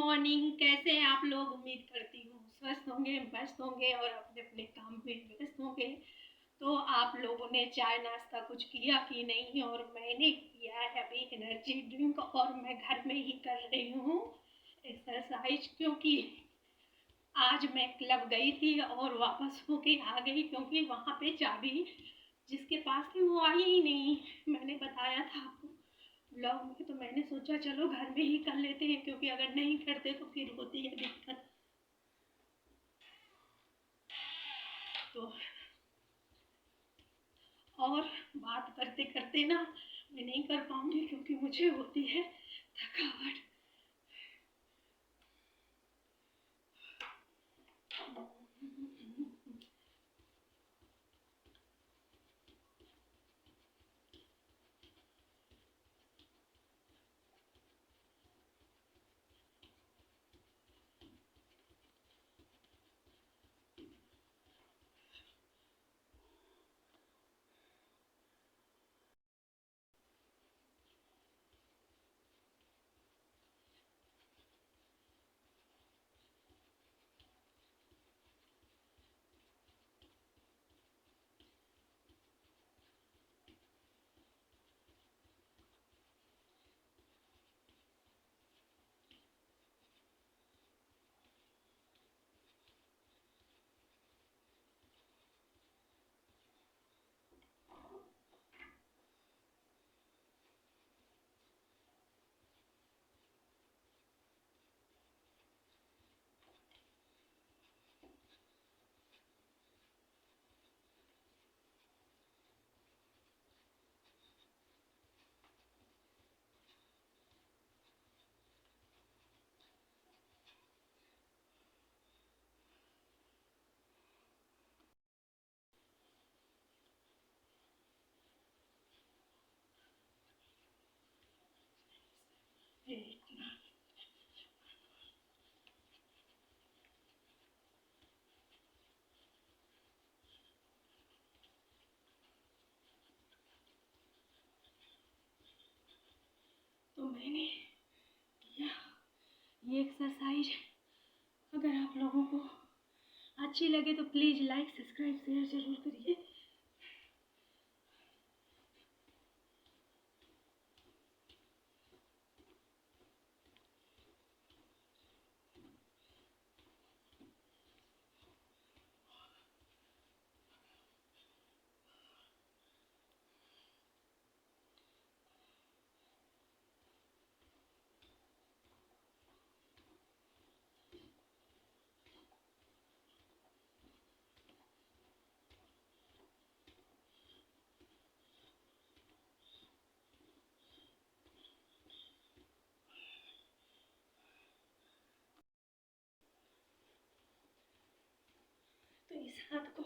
Morning. कैसे हैं आप लोग? उम्मीद करती हूँ स्वस्थ होंगे, मस्त होंगे और अपने अपने काम में व्यस्त होंगे। तो आप लोगों ने चाय नाश्ता कुछ किया कि नहीं? और मैंने किया है अभी एनर्जी ड्रिंक, और मैं घर में ही कर रही हूँ एक्सरसाइज, क्योंकि आज मैं क्लब गई थी और वापस होके आ गई, क्योंकि वहाँ पे चाबी जिसके पास थी वो आई ही नहीं। मैंने बताया था आपको ब्लॉग में, तो मैंने सोचा चलो घर में ही कर लेते हैं, क्योंकि अगर नहीं करते तो फिर होती है दिक्कत। तो और बात करते करते ना मैं नहीं कर पाऊंगी, क्योंकि मुझे होती है थकावट। तो मैंने किया ये एक्सरसाइज। अगर आप लोगों को अच्छी लगे तो प्लीज़ लाइक सब्सक्राइब शेयर जरूर करिए। तो इस हाथ को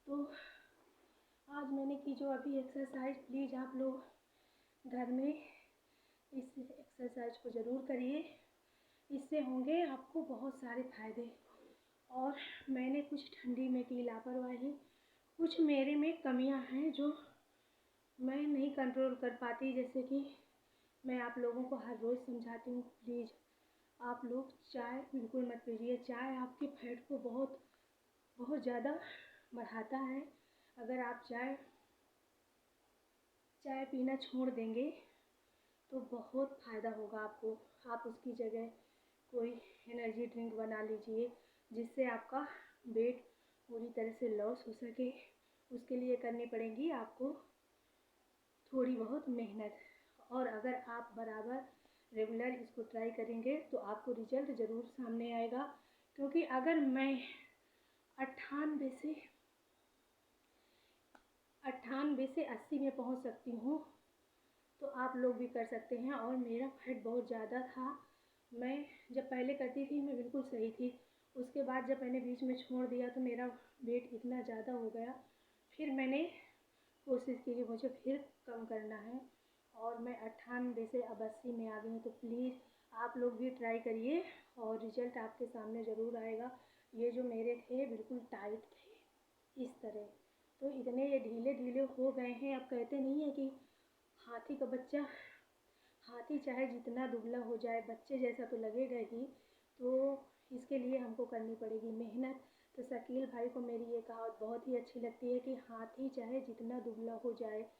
तो आज मैंने की जो अभी एक्सरसाइज, प्लीज़ आप लोग घर में इस एक्सरसाइज को ज़रूर करिए। इससे होंगे आपको बहुत सारे फ़ायदे। और मैंने कुछ ठंडी में की लापरवाही, कुछ मेरे में कमियां हैं जो मैं नहीं कंट्रोल कर पाती। जैसे कि मैं आप लोगों को हर रोज़ समझाती हूँ, प्लीज़ आप लोग चाय बिल्कुल मत पीजिए। चाय आपके फैट को बहुत बहुत ज़्यादा बढ़ाता है। अगर आप चाय चाय पीना छोड़ देंगे तो बहुत फ़ायदा होगा आपको। आप उसकी जगह कोई एनर्जी ड्रिंक बना लीजिए, जिससे आपका वेट पूरी तरह से लॉस हो सके। उसके लिए करनी पड़ेगी आपको थोड़ी बहुत मेहनत। और अगर आप बराबर रेगुलर इसको ट्राई करेंगे तो आपको रिजल्ट ज़रूर सामने आएगा। क्योंकि अगर मैं 98 से 80 में पहुंच सकती हूँ। तो आप लोग भी कर सकते हैं। और मेरा फैट बहुत ज़्यादा था। मैं जब पहले करती थी मैं बिल्कुल सही थी। उसके बाद जब मैंने बीच में छोड़ दिया तो मेरा वेट इतना ज़्यादा हो गया। फिर मैंने कोशिश की कि मुझे फिर कम करना है और मैं 98 से अब 80 में आ गई हूँ। तो प्लीज़ आप लोग भी ट्राई करिए और रिज़ल्ट आपके सामने ज़रूर आएगा। ये जो मेरे थे बिल्कुल टाइट थे इस तरह, तो इतने ये ढीले ढीले हो गए हैं। अब कहते नहीं है कि हाथी का बच्चा, हाथी चाहे जितना दुबला हो जाए बच्चे जैसा तो लगेगा ही। तो इसके लिए हमको करनी पड़ेगी मेहनत। तो शकील भाई को मेरी ये कहावत बहुत ही अच्छी लगती है कि हाथी चाहे जितना दुबला हो जाए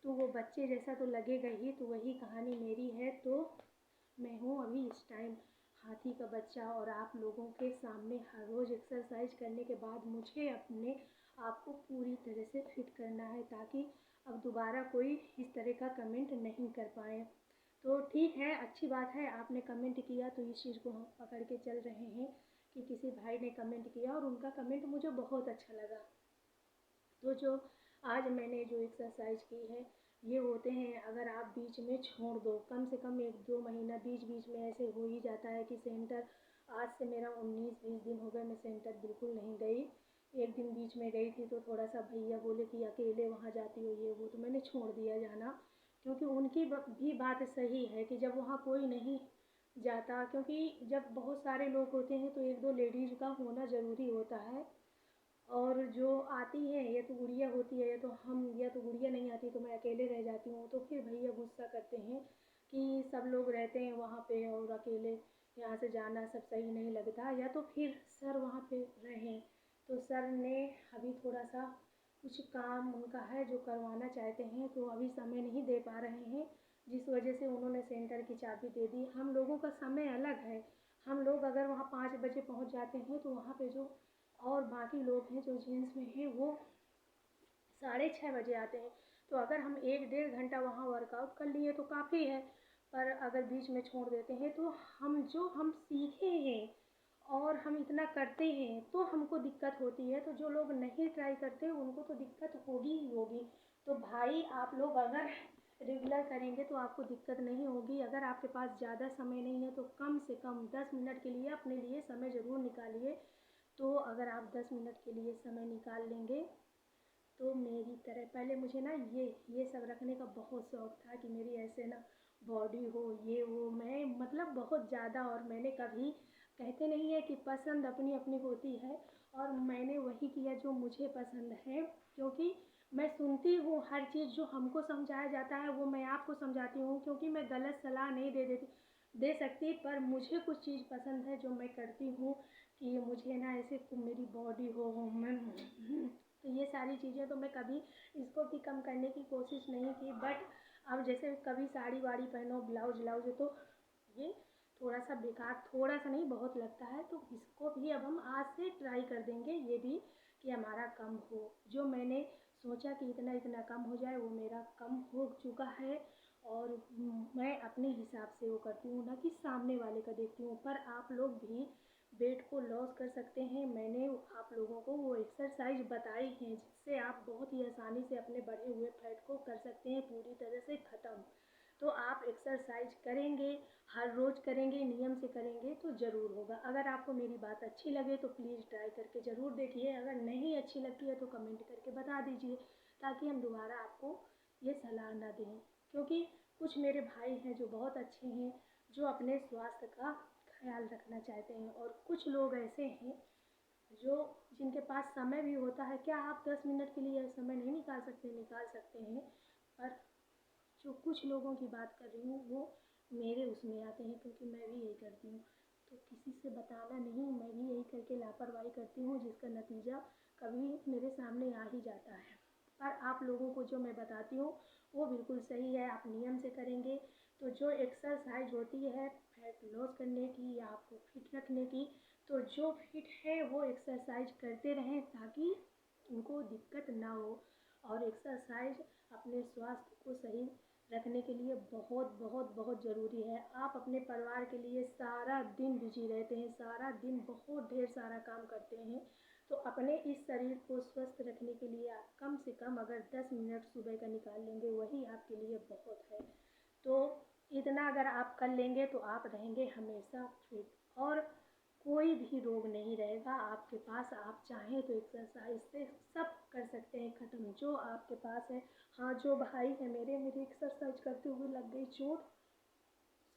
तो वो बच्चे जैसा तो लगेगा ही। तो वही कहानी मेरी है। तो मैं हूँ अभी इस टाइम हाथी का बच्चा और आप लोगों के सामने हर रोज़ एक्सरसाइज करने के बाद मुझे अपने आप को पूरी तरह से फिट करना है, ताकि अब दोबारा कोई इस तरह का कमेंट नहीं कर पाए। तो ठीक है, अच्छी बात है आपने कमेंट किया, तो इस चीज़ को हम पकड़ के चल रहे हैं कि किसी भाई ने कमेंट किया और उनका कमेंट मुझे बहुत अच्छा लगा। तो जो आज मैंने जो एक्सरसाइज की है ये होते हैं, अगर आप बीच में छोड़ दो, कम से कम 1-2 महीना बीच बीच में ऐसे हो ही जाता है कि सेंटर, आज से मेरा 19-20 दिन हो गए मैं सेंटर बिल्कुल नहीं गई। एक दिन बीच में गई थी तो थोड़ा सा भैया बोले कि अकेले वहाँ जाती हो ये वो, तो मैंने छोड़ दिया जाना। क्योंकि उनकी भी बात सही है कि जब वहाँ कोई नहीं जाता, क्योंकि जब बहुत सारे लोग होते हैं तो 1-2 लेडीज़ का होना ज़रूरी होता है। और जो आती है या तो गुड़िया होती है या तो गुड़िया नहीं आती तो मैं अकेले रह जाती हूँ। तो फिर भैया गुस्सा करते हैं कि सब लोग रहते हैं वहाँ पे और अकेले यहाँ से जाना सब सही नहीं लगता। या तो फिर सर वहाँ पे रहें। तो सर ने अभी थोड़ा सा कुछ काम उनका है जो करवाना चाहते हैं, तो अभी समय नहीं दे पा रहे हैं, जिस वजह से उन्होंने सेंटर की चाबी दे दी। हम लोगों का समय अलग है। हम लोग अगर वहाँ 5 बजे पहुँच जाते हैं तो वहाँ पे जो और बाकी लोग हैं जो जेंट्स में हैं वो 6:30 बजे आते हैं। तो अगर हम 1-1.5 घंटा वहाँ वर्कआउट कर लिए तो काफ़ी है। पर अगर बीच में छोड़ देते हैं तो हम सीखे हैं और हम इतना करते हैं तो हमको दिक्कत होती है। तो जो लोग नहीं ट्राई करते उनको तो दिक्कत होगी ही होगी। तो भाई आप लोग अगर रेगुलर करेंगे तो आपको दिक्कत नहीं होगी। अगर आपके पास ज़्यादा समय नहीं है तो कम से कम 10 मिनट के लिए अपने लिए समय ज़रूर निकालिए। तो अगर आप 10 मिनट के लिए समय निकाल लेंगे तो मेरी तरह, पहले मुझे ना ये सब रखने का बहुत शौक़ था कि मेरी ऐसे ना बॉडी हो ये वो, मैं मतलब बहुत ज़्यादा। और मैंने कभी, कहते नहीं है कि पसंद अपनी अपनी होती है, और मैंने वही किया जो मुझे पसंद है। क्योंकि मैं सुनती हूँ हर चीज़ जो हमको समझाया जाता है वो मैं आपको समझाती हूँ, क्योंकि मैं गलत सलाह नहीं दे सकती। पर मुझे कुछ चीज़ पसंद है जो मैं करती हूँ कि मुझे ना ऐसे मेरी बॉडी हो मैं तो ये सारी चीज़ें तो मैं कभी इसको भी कम करने की कोशिश नहीं की। बट अब जैसे कभी साड़ी वाड़ी पहनो, ब्लाउज व्लाउज, तो ये थोड़ा सा बेकार, थोड़ा सा नहीं बहुत लगता है। तो इसको भी अब हम आज से ट्राई कर देंगे ये भी कि हमारा कम हो। जो मैंने सोचा कि इतना इतना कम हो जाए वो मेरा कम हो चुका है। और मैं अपने हिसाब से वो करती हूँ, ना कि सामने वाले का देखती हूँ। पर आप लोग भी वेट को लॉस कर सकते हैं। मैंने आप लोगों को वो एक्सरसाइज बताई हैं जिससे आप बहुत ही आसानी से अपने बढ़े हुए फैट को कर सकते हैं पूरी तरह से ख़त्म। तो आप एक्सरसाइज करेंगे, हर रोज़ करेंगे, नियम से करेंगे तो ज़रूर होगा। अगर आपको मेरी बात अच्छी लगे तो प्लीज़ ट्राई करके ज़रूर देखिए। अगर नहीं अच्छी लगती है तो कमेंट करके बता दीजिए, ताकि हम दोबारा आपको ये सलाह ना दें। क्योंकि कुछ मेरे भाई हैं जो बहुत अच्छे हैं, जो अपने स्वास्थ्य का ख्याल रखना चाहते हैं, और कुछ लोग ऐसे हैं जो जिनके पास समय भी होता है। क्या आप 10 मिनट के लिए समय नहीं निकाल सकते? निकाल सकते हैं। पर जो कुछ लोगों की बात कर रही हूँ वो मेरे उसमें आते हैं, क्योंकि मैं भी यही करती हूँ। तो किसी से बताना नहीं, मैं भी यही करके लापरवाही करती हूँ, जिसका नतीजा कभी मेरे सामने आ ही जाता है। पर आप लोगों को जो मैं बताती हूँ वो बिल्कुल सही है। आप नियम से करेंगे तो जो एक्सरसाइज होती है फैट लॉस करने की या आपको फिट रखने की, तो जो फिट है वो एक्सरसाइज करते रहें ताकि उनको दिक्कत ना हो। और एक्सरसाइज अपने स्वास्थ्य को सही रखने के लिए बहुत बहुत बहुत ज़रूरी है। आप अपने परिवार के लिए सारा दिन बिजी रहते हैं, सारा दिन बहुत ढेर सारा काम करते हैं, तो अपने इस शरीर को स्वस्थ रखने के लिए आप कम से कम अगर 10 मिनट सुबह का निकाल लेंगे वही आपके लिए बहुत है। तो इतना अगर आप कर लेंगे तो आप रहेंगे हमेशा फिट और कोई भी रोग नहीं रहेगा आपके पास। आप चाहें तो एक्सरसाइज से सब कर सकते हैं ख़त्म जो आपके पास है। हाँ, जो भाई है मेरी एक्सरसाइज करते हुए लग गई चोट,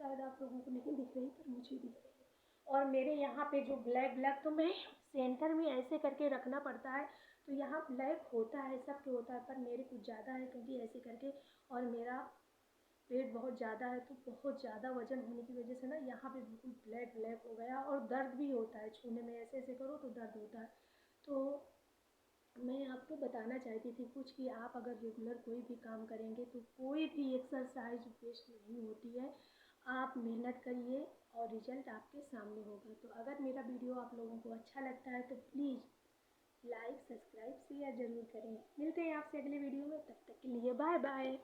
शायद आप लोगों को नहीं दिख रही पर मुझे दिख रही है। और मेरे यहाँ पे जो ब्लैक ब्लैक तो मैं सेंटर में ऐसे करके रखना पड़ता है, तो यहाँ ब्लैक होता है सबके होता है, पर मेरे कुछ ज़्यादा है क्योंकि ऐसे करके, और मेरा वेट बहुत ज़्यादा है तो बहुत ज़्यादा वजन होने की वजह से ना यहाँ पे बिल्कुल ब्लैक ब्लैक हो गया और दर्द भी होता है छूने में, ऐसे ऐसे करो तो दर्द होता है। तो मैं आपको बताना चाहती थी कुछ कि आप अगर रेगुलर कोई भी काम करेंगे तो कोई भी एक्सरसाइज वेस्ट नहीं होती है। आप मेहनत करिए और रिजल्ट आपके सामने होगा। तो अगर मेरा वीडियो आप लोगों को अच्छा लगता है तो प्लीज़ लाइक सब्सक्राइब शेयर ज़रूर करें। मिलते हैं आपसे अगले वीडियो में, तब तक के लिए बाय बाय।